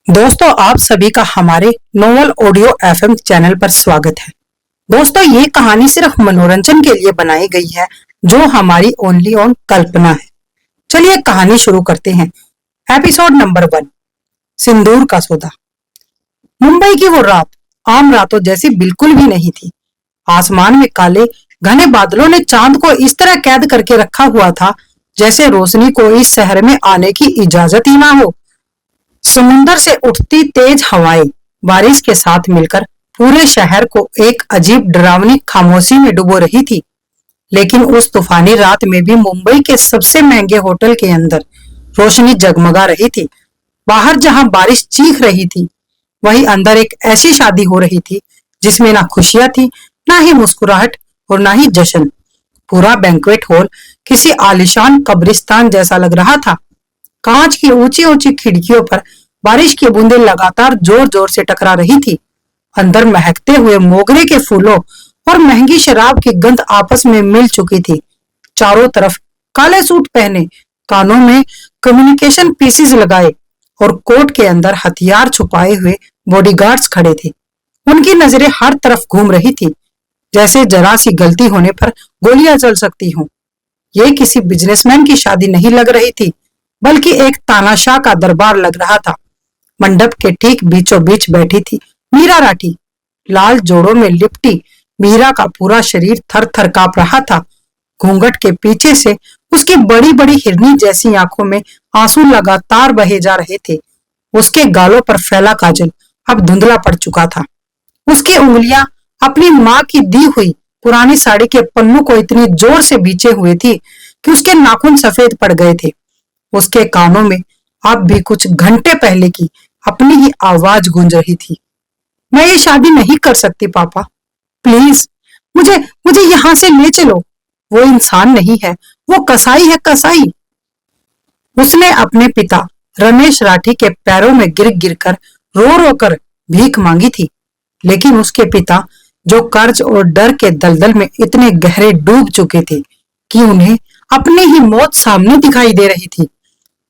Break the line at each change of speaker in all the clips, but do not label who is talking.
दोस्तों, आप सभी का हमारे नोवेल ऑडियो एफएम चैनल पर स्वागत है। दोस्तों, ये कहानी सिर्फ मनोरंजन के लिए बनाई गई है, जो हमारी ओनली ऑन कल्पना है। चलिए कहानी शुरू करते हैं। एपिसोड नंबर 1, सिंदूर का सौदा। मुंबई की वो रात आम रातों जैसी बिल्कुल भी नहीं थी। आसमान में काले घने बादलों ने चांद को इस तरह कैद करके रखा हुआ था, जैसे रोशनी को इस शहर में आने की इजाजत ही ना हो। समुंदर से उठती तेज हवाएं बारिश के साथ मिलकर पूरे शहर को एक अजीब डरावनी खामोशी में डुबो रही थी। लेकिन उस तूफानी रात में भी मुंबई के सबसे महंगे होटल के अंदर रोशनी जगमगा रही थी। बाहर जहां बारिश चीख रही थी, वहीं अंदर एक ऐसी शादी हो रही थी जिसमें ना खुशियां थी, ना ही मुस्कुराहट और ना ही जश्न। पूरा बैंक्वेट हॉल किसी आलीशान कब्रिस्तान जैसा लग रहा था। कांच की ऊंची ऊंची खिड़कियों पर बारिश की बूंदें लगातार जोर जोर से टकरा रही थी। अंदर महकते हुए मोगरे के फूलों और महंगी शराब की गंध आपस में मिल चुकी थी। चारों तरफ काले सूट पहने, कानों में कम्युनिकेशन पीसेस लगाए और कोट के अंदर हथियार छुपाए हुए बॉडीगार्ड्स खड़े थे। उनकी नजरें हर तरफ घूम रही थी, जैसे जरा सी गलती होने पर गोलियां चल सकती हों। ये किसी बिजनेसमैन की शादी नहीं लग रही थी, बल्कि एक तानाशाह का दरबार लग रहा था। मंडप के ठीक बीचों बीच बैठी थी मीरा राठी। लाल जोड़ों में लिपटी मीरा का पूरा शरीर थर थर कांप रहा था। घूंघट के पीछे से उसकी बड़ी बड़ी हिरनी जैसी आंखों में आंसू लगातार बहे जा रहे थे। उसके गालों पर फैला काजल अब धुंधला पड़ चुका था। उसकी उंगलियां अपनी माँ की दी हुई पुरानी साड़ी के पन्नों को इतनी जोर से बीचे हुए थी कि उसके नाखून सफेद पड़ गए थे। उसके कानों में अब भी कुछ घंटे पहले की अपनी ही आवाज गूंज रही थी। मैं ये शादी नहीं कर सकती पापा, प्लीज मुझे मुझे यहाँ से ले चलो। वो इंसान नहीं है, वो कसाई है, कसाई। उसने अपने पिता रमेश राठी के पैरों में गिर गिरकर रो रो कर भीख मांगी थी। लेकिन उसके पिता, जो कर्ज और डर के दलदल में इतने गहरे डूब चुके थे कि उन्हें अपनी ही मौत सामने दिखाई दे रही थी,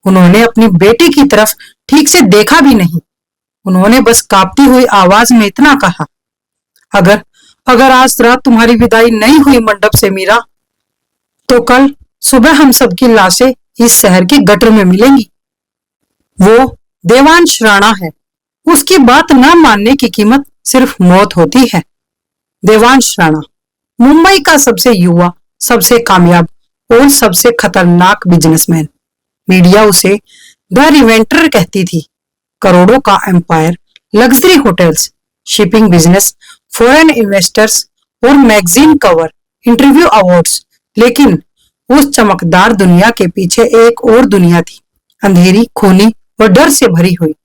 उन्होंने अपनी बेटी की तरफ ठीक से देखा भी नहीं। उन्होंने बस कांपती हुई आवाज में इतना कहा, अगर अगर आज रात तुम्हारी विदाई नहीं हुई मंडप से मीरा, तो कल सुबह हम सबकी लाशें इस शहर की गटर में मिलेंगी। वो देवांश राणा है, उसकी बात न मानने की कीमत सिर्फ मौत होती है। देवांश राणा मुंबई का सबसे युवा, सबसे कामयाब और सबसे खतरनाक बिजनेसमैन। मीडिया उसे द रिवेंटर कहती थी। करोड़ों का empire, luxury hotels, shipping business, foreign investors और मैगजीन कवर, इंटरव्यू अवार्ड्स। लेकिन उस चमकदार दुनिया के पीछे एक और दुनिया थी, अंधेरी, खूनी और डर से भरी हुई।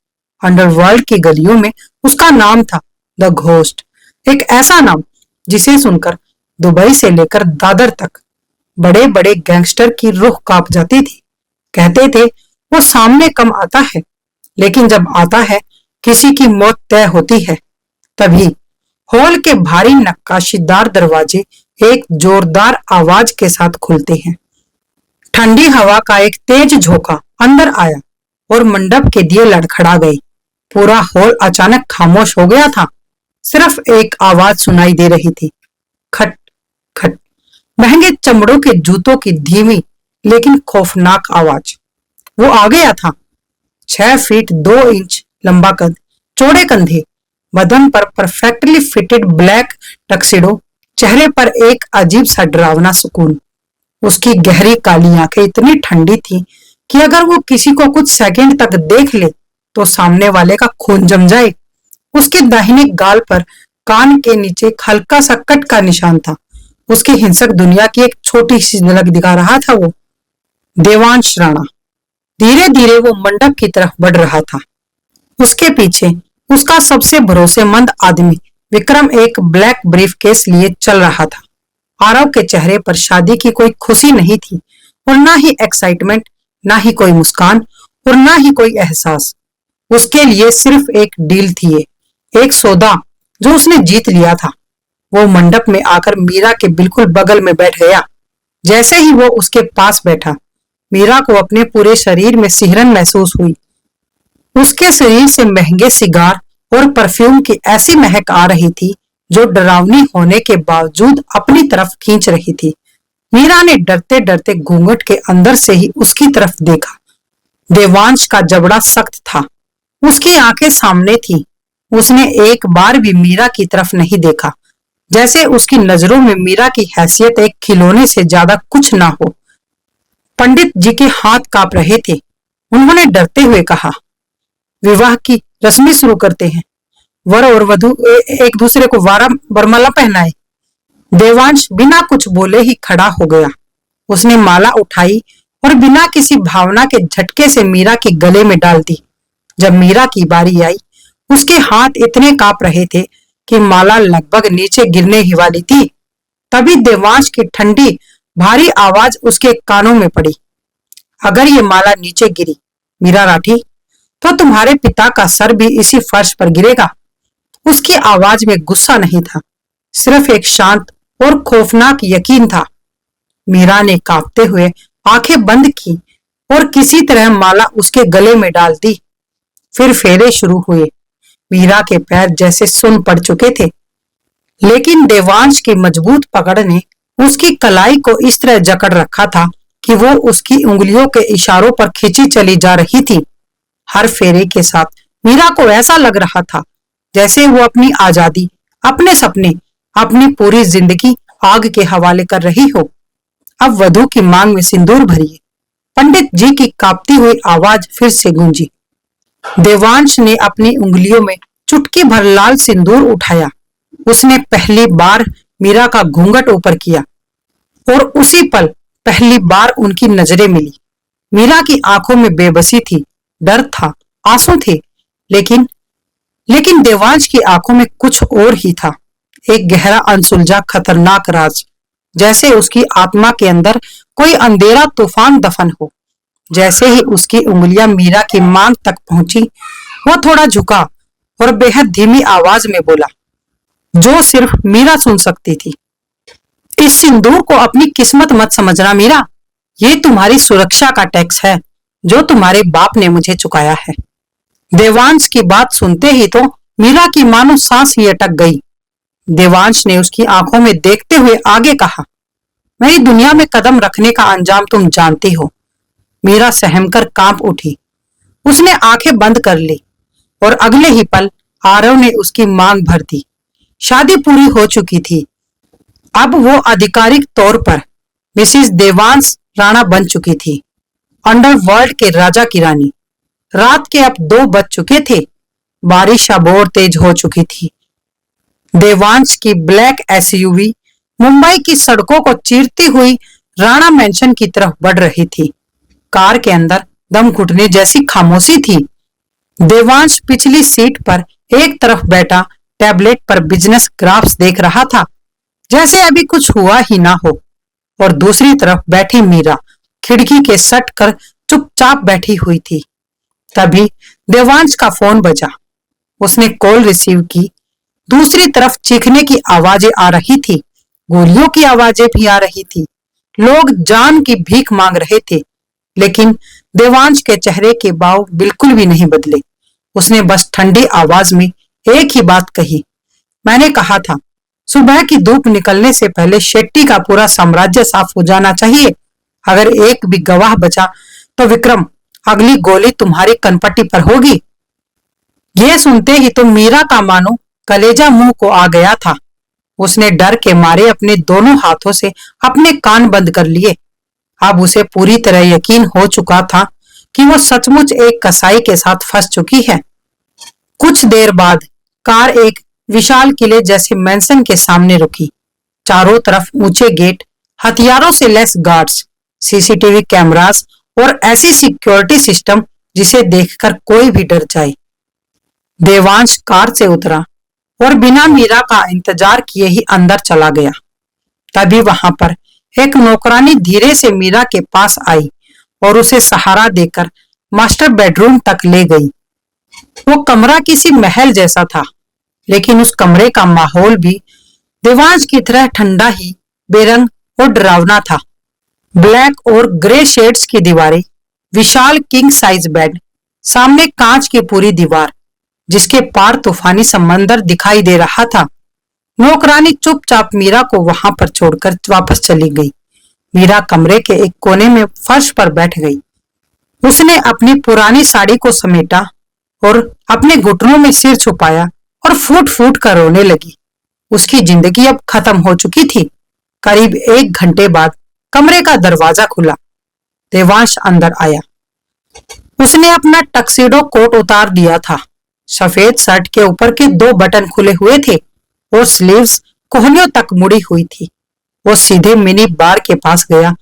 अंडरवर्ल्ड की गलियों में उसका नाम था द घोस्ट। एक ऐसा नाम जिसे सुनकर दुबई से लेकर दादर तक बड़े बड़े गैंगस्टर की रूह कांप जाती थी। कहते थे वो सामने कम आता है, लेकिन जब आता है किसी की मौत तय होती है। तभी हॉल के भारी नक्काशीदार दरवाजे एक जोरदार आवाज के साथ खुलते हैं। ठंडी हवा का एक तेज झोंका अंदर आया और मंडप के दिए लड़खड़ा गए। पूरा हॉल अचानक खामोश हो गया था। सिर्फ एक आवाज सुनाई दे रही थी, खट खट। महंगे चमड़ों के जूतों की धीमी लेकिन खौफनाक आवाज। वो आ गया था। 6 फीट 2 इंच लंबा कद, चौड़े कंधे, बदन पर परफेक्टली फिटेड ब्लैक टक्सिडो, चेहरे पर एक अजीब सा डरावना सुकून। उसकी गहरी काली आंखें इतनी ठंडी थी कि अगर वो किसी को कुछ सेकंड तक देख ले तो सामने वाले का खून जम जाए। उसके दाहिने गाल पर कान के नीचे एक हल्का सा कट का निशान था। उसकी हिंसक दुनिया की एक छोटी सी झलक दिखा रहा था वो। देवांश राणा धीरे धीरे वो मंडप की तरफ बढ़ रहा था। उसके पीछे उसका सबसे भरोसेमंद आदमी विक्रम एक ब्लैक ब्रीफकेस लिए चल रहा था। आरव के चेहरे पर शादी की कोई खुशी नहीं थी, और ना ही एक्साइटमेंट, ना ही कोई मुस्कान और ना ही कोई एहसास। उसके लिए सिर्फ एक डील थी, एक सौदा जो उसने जीत लिया था। वो मंडप में आकर मीरा के बिल्कुल बगल में बैठ गया। जैसे ही वो उसके पास बैठा, मीरा को अपने पूरे शरीर में सिहरन महसूस हुई। उसके शरीर से महंगे सिगार और परफ्यूम की ऐसी महक आ रही थी जो डरावनी होने के बावजूद अपनी तरफ खींच रही थी। मीरा ने डरते डरते घूंघट के अंदर से ही उसकी तरफ देखा। देवांश का जबड़ा सख्त था, उसकी आंखें सामने थी। उसने एक बार भी मीरा की तरफ नहीं देखा, जैसे उसकी नजरों में मीरा की हैसियत एक खिलौने से ज्यादा कुछ ना हो। पंडित जी के हाथ कांप रहे थे। उन्होंने डरते हुए कहा, विवाह की रस्में शुरू करते हैं। वर और वधु एक दूसरे को वरमाला पहनाए। देवांश बिना कुछ बोले ही खड़ा हो गया। उसने माला उठाई और बिना किसी भावना के झटके से मीरा के गले में डाल दी। जब मीरा की बारी आई, उसके हाथ इतने कांप रहे थे कि माला लगभग नीचे गिरने ही वाली थी। तभी देवांश की ठंडी भारी आवाज उसके कानों में पड़ी, अगर ये माला नीचे गिरी मीरा राठी, तो तुम्हारे पिता का सर भी इसी फर्श पर गिरेगा। उसकी आवाज में गुस्सा नहीं था, सिर्फ एक शांत और खौफनाक यकीन था। मीरा ने कांपते हुए आंखें बंद की और किसी तरह माला उसके गले में डाल दी। फिर फेरे शुरू हुए। मीरा के पैर जैसे सुन पड़ चुके थे, लेकिन देवांश की मजबूत पकड़ ने उसकी कलाई को इस तरह जकड़ रखा था कि वो उसकी उंगलियों के इशारों पर खींची चली जा रही थी। हर फेरे के साथ मीरा को ऐसा लग रहा था जैसे वो अपनी आजादी, अपने सपने, अपनी पूरी जिंदगी आग के हवाले कर रही हो। अब वधु की मांग में सिंदूर भरिए। पंडित जी की कांपती हुई आवाज फिर से गूंजी। देवांश ने अपनी उंगलियों में चुटकी भर लाल सिंदूर उठाया। उसने पहली बार मीरा का घूंघट ऊपर किया और उसी पल पहली बार उनकी नजरें मिली। मीरा की आंखों में बेबसी थी, डर था, आंसू थे, लेकिन देवांश की आंखों में कुछ और ही था, एक गहरा अनसुलझा खतरनाक राज, जैसे उसकी आत्मा के अंदर कोई अंधेरा तूफान दफन हो। जैसे ही उसकी उंगलियां मीरा की मांग तक पहुंची, वो थोड़ा झुका और बेहद धीमी आवाज में बोला, जो सिर्फ मीरा सुन सकती थी, इस सिंदूर को अपनी किस्मत मत समझना मीरा, ये तुम्हारी सुरक्षा का टैक्स है जो तुम्हारे बाप ने मुझे चुकाया है। देवांश की बात सुनते ही तो मीरा की मानो सांस ही अटक गई। देवांश ने उसकी आंखों में देखते हुए आगे कहा, मेरी दुनिया में कदम रखने का अंजाम तुम जानती हो। मीरा सहमकर कांप उठी। उसने आंखें बंद कर ली और अगले ही पल आरव ने उसकी मांग भर दी। शादी पूरी हो चुकी थी। अब वो आधिकारिक तौर पर मिसिस देवांश राणा बन चुकी थी, अंडरवर्ल्ड के राजा की रानी। रात के अब 2 बज चुके थे। बारिश अब और तेज हो चुकी थी। देवांश की ब्लैक एसयूवी मुंबई की सड़कों को चीरती हुई राणा मैंशन की तरफ बढ़ रही थी। कार के अंदर दम घुटने जैसी खामोशी थी। देवांश पिछली सीट पर एक तरफ बैठा टैबलेट पर बिजनेस ग्राफ्स देख रहा था, जैसे अभी कुछ हुआ ही ना हो, और दूसरी तरफ बैठी मीरा खिड़की के सट कर चुपचाप बैठी हुई थी। तभी देवांश का फोन बजा। उसने कॉल रिसीव की। दूसरी तरफ चीखने की आवाजें आ रही थी, गोलियों की आवाजें भी आ रही थी। लोग जान की भीख मांग रहे थे, लेकिन देवांश के चेहरे के भाव बिल्कुल भी नहीं बदले। उसने बस ठंडी आवाज में एक ही बात कही, मैंने कहा था सुबह की धूप निकलने से पहले शेट्टी का पूरा साम्राज्य साफ हो जाना चाहिए। अगर एक भी गवाह बचा तो विक्रम, अगली गोली तुम्हारी कनपट्टी पर होगी। यह सुनते ही तो मीरा का मानो कलेजा मुंह को आ गया था। उसने डर के मारे अपने दोनों हाथों से अपने कान बंद कर लिए। अब उसे पूरी तरह यकीन हो चुका था कि वो सचमुच एक कसाई के साथ फंस चुकी है। कुछ देर बाद कार एक विशाल किले जैसे मैंसन के सामने रुकी। चारों तरफ ऊंचे गेट, हथियारों से लैस गार्ड्स, सीसीटीवी कैमरास और ऐसी सिक्योरिटी सिस्टम जिसे देखकर कोई भी डर जाए। देवांश कार से उतरा और बिना मीरा का इंतजार किए ही अंदर चला गया। तभी वहां पर एक नौकरानी धीरे से मीरा के पास आई और उसे सहारा देकर मास्टर बेडरूम तक ले गई। वो कमरा किसी महल जैसा था, लेकिन उस कमरे का माहौल भी देवांश की तरह ठंडा ही, बेरंग और डरावना था। ब्लैक और ग्रे शेड्स की दीवारें, विशाल किंग साइज बेड, सामने कांच की पूरी दीवार, जिसके पार तूफानी समंदर दिखाई दे रहा था। नौकरानी चुपचाप मीरा को वहां पर छोड़कर वापस चली गई। मीरा कमरे के एक कोने में फर्श पर बैठ गई। उसने अपनी पुरानी साड़ी को समेटा और अपने घुटनों में सिर छुपाया और फूट फूट कर रोने लगी। उसकी जिंदगी अब खत्म हो चुकी थी। करीब 1 घंटे बाद कमरे का दरवाजा खुला। देवांश अंदर आया। उसने अपना टक्सीडो कोट उतार दिया था। सफेद शर्ट के ऊपर के 2 बटन खुले हुए थे और स्लीव्स कोहनियों तक मुड़ी हुई थी। वो सीधे मिनी बार के पास गया।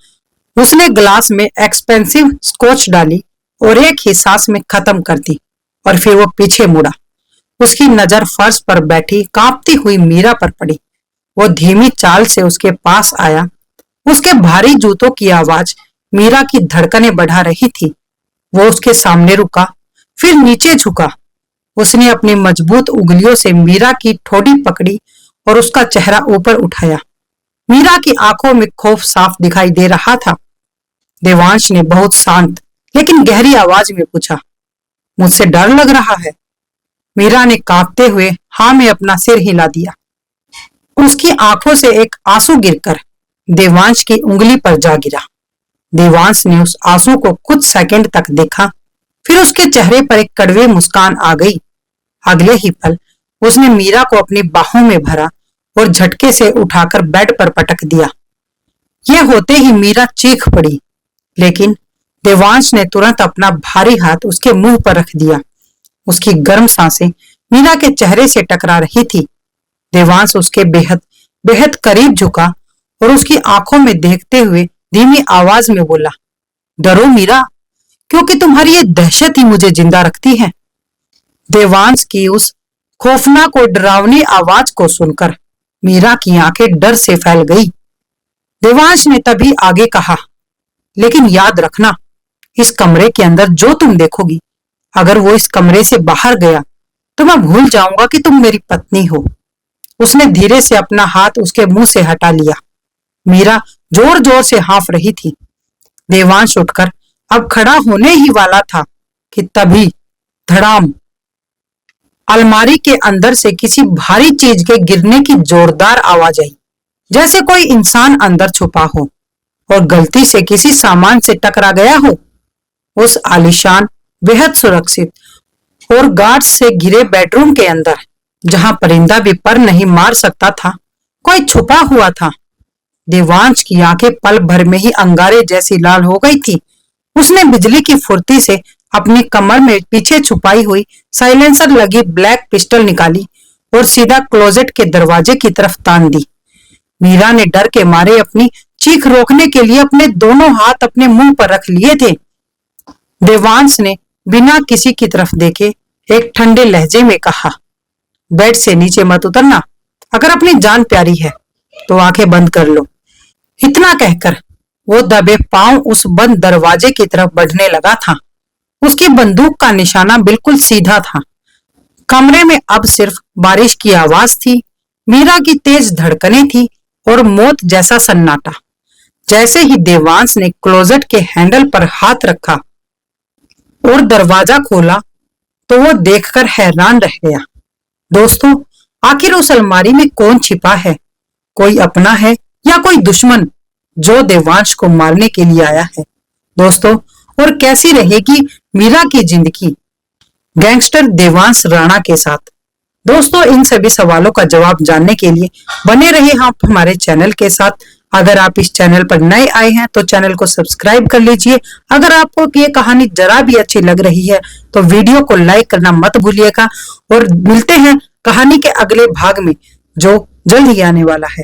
उसने ग्लास में एक्सपेंसिव स्कॉच डाली और एक ही सांस में खत्म कर दी और फिर वो पीछे मुड़ा। उसकी नजर फर्श पर बैठी कांपती हुई मीरा पर पड़ी। वो धीमी चाल से उसके पास आया। उसके भारी जूतों की आवाज मीरा की धड़कनें बढ़ा रही थी। वो उसके सामने रुका, फिर नीचे झुका। उसने अपनी मजबूत उंगलियों से मीरा की ठोड़ी पकड़ी और उसका चेहरा ऊपर उठाया। मीरा की आंखों में खौफ साफ दिखाई दे रहा था। देवांश ने बहुत शांत लेकिन गहरी आवाज में पूछा, मुझसे डर लग रहा है? मीरा ने कांपते हुए हाँ में अपना सिर हिला दिया। उसकी आंखों से एक आंसू गिरकर देवांश की उंगली पर जा गिरा। देवांश ने उस आंसू को कुछ सेकंड तक देखा, फिर उसके चेहरे पर एक कड़वी मुस्कान आ गई। अगले ही पल उसने मीरा को अपनी बाहों में भरा और झटके से उठाकर बेड पर पटक दिया। यह होते ही मीरा चीख पड़ी, लेकिन देवांश ने तुरंत अपना भारी हाथ उसके मुंह पर रख दिया। उसकी गर्म सांसें मीरा के चेहरे से टकरा रही थी। देवांश उसके बेहद बेहद करीब झुका और उसकी आंखों में देखते हुए धीमी आवाज में बोला, डरो मीरा, क्योंकि तुम्हारी ये दहशत ही मुझे जिंदा रखती है। देवांश की उस खौफनाक और डरावनी आवाज को सुनकर मीरा की आंखें डर से फैल गई। देवांश ने तभी आगे कहा, लेकिन याद रखना, इस कमरे के अंदर जो तुम देखोगी, अगर वो इस कमरे से बाहर गया तो मैं भूल जाऊंगा कि तुम मेरी पत्नी हो। उसने धीरे से अपना हाथ उसके मुंह से हटा लिया। मीरा जोर जोर से हाँफ रही थी। देवांश उठकर अब खड़ा होने ही वाला था कि तभी धड़ाम, अलमारी के अंदर से किसी भारी चीज के गिरने की जोरदार आवाज आई, जैसे कोई इंसान अंदर छुपा हो और गलती से किसी सामान से टकरा गया हो। उस आलीशान, बेहद सुरक्षित और गार्ड्स से घिरे बेडरूम के अंदर, जहां परिंदा भी पर नहीं मार सकता था, कोई छुपा हुआ था। देवांश की आंखें पल भर में ही अंगारे जैसी लाल हो गई थी। उसने बिजली की फुर्ती से अपनी कमर में पीछे छुपाई हुई साइलेंसर लगी ब्लैक पिस्टल निकाली और सीधा क्लोजेट के दरवाजे की तरफ तान दी। मीरा ने डर के मारे अपनी चीख रोकने के लिए अपने दोनों हाथ अपने मुंह पर रख लिए थे। देवांश ने बिना किसी की तरफ देखे एक ठंडे लहजे में कहा, बेड से नीचे मत उतरना, अगर अपनी जान प्यारी है तो आंखें बंद कर लो। इतना कहकर वो दबे पांव उस बंद दरवाजे की तरफ बढ़ने लगा था। उसकी बंदूक का निशाना बिल्कुल सीधा था। कमरे में अब सिर्फ बारिश की आवाज थी, मीरा की तेज धड़कनें थी और मौत जैसा सन्नाटा। जैसे ही देवांश ने क्लोजेट के हैंडल पर हाथ रखा और दरवाजा खोला तो वो देखकर हैरान रह गया। दोस्तों, आखिर उस अलमारी में कौन छिपा है? कोई अपना है या कोई दुश्मन जो देवांश को मारने के लिए आया है? दोस्तों, और कैसी रहेगी मीरा की जिंदगी गैंगस्टर देवांश राणा के साथ? दोस्तों, इन सभी सवालों का जवाब जानने के लिए बने रहिए आप हमारे चैनल के साथ। अगर आप इस चैनल पर नए आए हैं तो चैनल को सब्सक्राइब कर लीजिए। अगर आपको ये कहानी जरा भी अच्छी लग रही है तो वीडियो को लाइक करना मत भूलिएगा और मिलते हैं कहानी के अगले भाग में, जो जल्द ही आने वाला है।